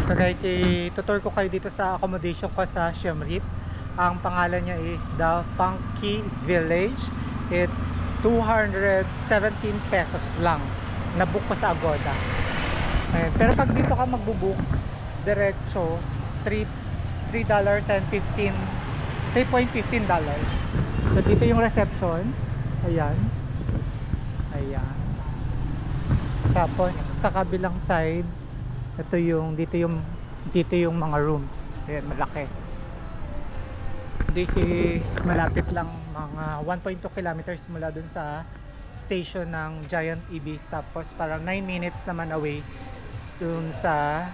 So guys, itutur ko kayo dito sa accommodation ko sa Siem Reap. Ang pangalan niya is The Funky Village. It's 217 pesos lang. Nabook ko sa Agoda. Ayan. Pero pag dito ka magbubook, diretso, $3.15. So dito yung reception. Ayan. Ayan. Tapos sa kabilang side, dito yung mga rooms. Ayan, malaki. This is malapit lang, mga 1.2 kilometers mula dun sa station ng Giant Ibis. Tapos parang 9 minutes naman away dun sa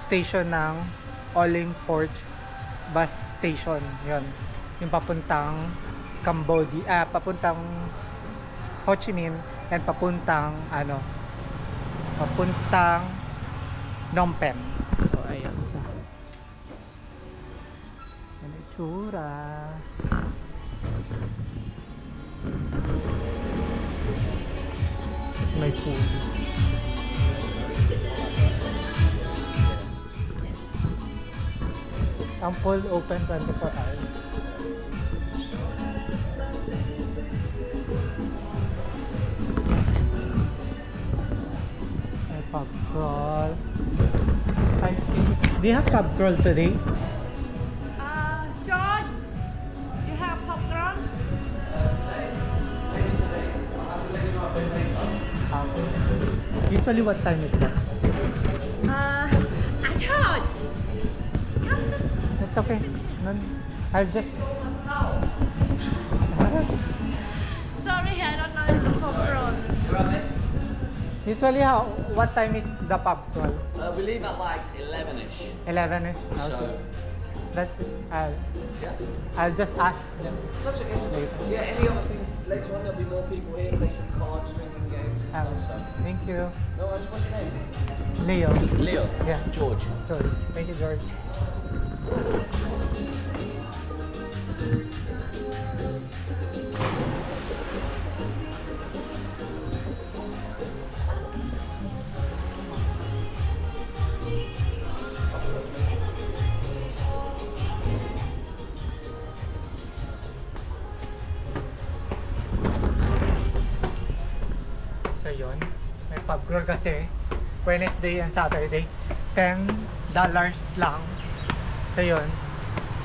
station ng Oling Port bus station. Yun, yung papuntang Cambodia, papuntang Ho Chi Minh and papuntang Phnom Penh. So ayan siya. Yan ang itsura. May food. Ang pool open 24 hours. May pub crawl. Do you have pub crawl today? George, you have popcorn? Usually what time is that? I told. It's okay. I'll just... Sorry, I don't know the popcorn. Usually what time is the pub crawl? We leave at like 11ish. 11ish? Okay. So, That's yeah. I'll just ask them That's okay. later. Yeah, any other things later on, there'll be more people here, play some cards, drinking games and stuff. So. Thank you. No worries, what's your name? Leo. Leo. Yeah. George. George. Thank you, George. So yun, may pub crawl kasi Wednesday and Saturday, $10 lang. So yun,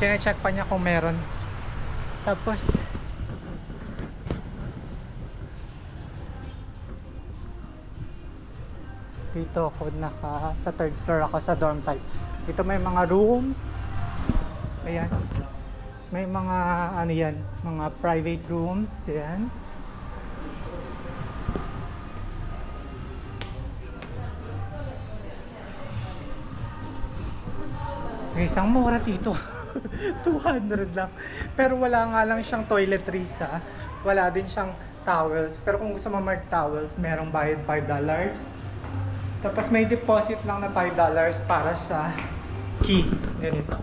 chine-check pa niya kung meron. Tapos dito ako sa third floor ako sa dorm type. Dito may mga rooms. Ayan. May mga mga private rooms. Ayan. Isang mura dito. 200 lang. Pero wala nga lang siyang toiletries ha. Wala din siyang towels. Pero kung gusto mo mag-towels, merong bayad $5. Tapos may deposit lang na $5 para sa key. Ganito.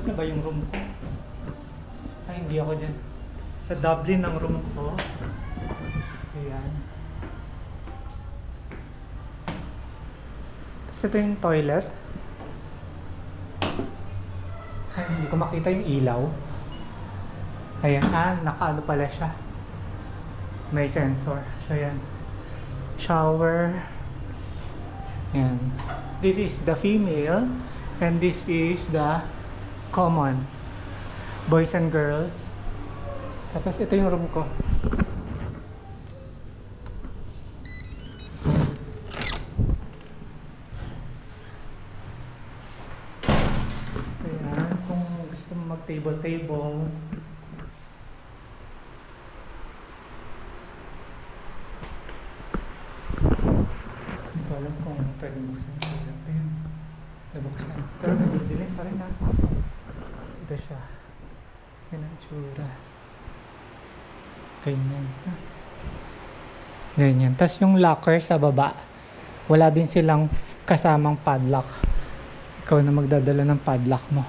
Ano ba yung room ko? Ay, hindi ako dyan. Sa Dublin ang room ko. Ayan. Ito yung toilet. Ay, hindi ko makita yung ilaw. Ayan, nakaano pala siya. May sensor. So, ayan. Shower. Ayan. This is the female. And this is the common. Boys and girls. Tapos ito yung room ko. Table. Hindi ko alam kung pwede buksan. Ayun. Nabuksan. Pero nagdidilim pa rin ha. Ito siya. Yan ang tsura. Ganyan. Ganyan. Tapos yung locker sa baba, wala din silang kasamang padlock. Ikaw na magdadala ng padlock mo.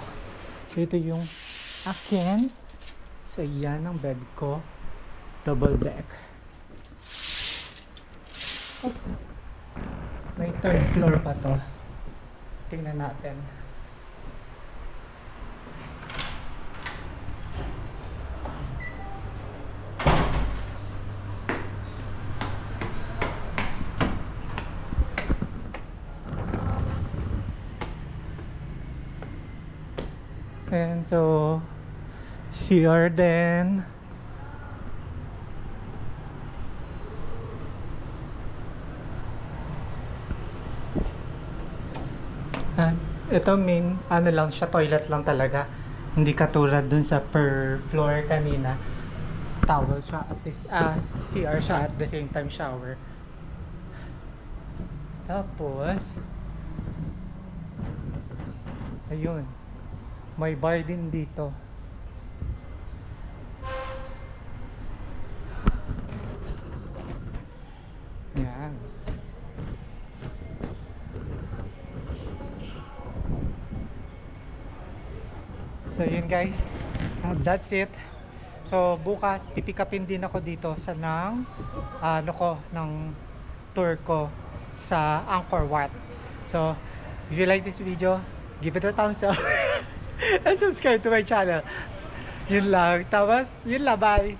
So ito yung akin. So yan ang bed ko. Double deck. Oops. third floor pa to. Tingnan natin. And so CR din. Ito main, ano lang siya, toilet lang talaga. Hindi katulad dun sa per floor kanina. Towel siya at this, CR siya at the same time shower. Tapos, ayun. May bar din dito. Yan. So yun guys, that's it. So bukas pipikapin din ako dito sa ng tour ko sa Angkor Wat. So if you like this video, give it a thumbs up and subscribe to my channel. Yun lang. Tapos yun lang, bye.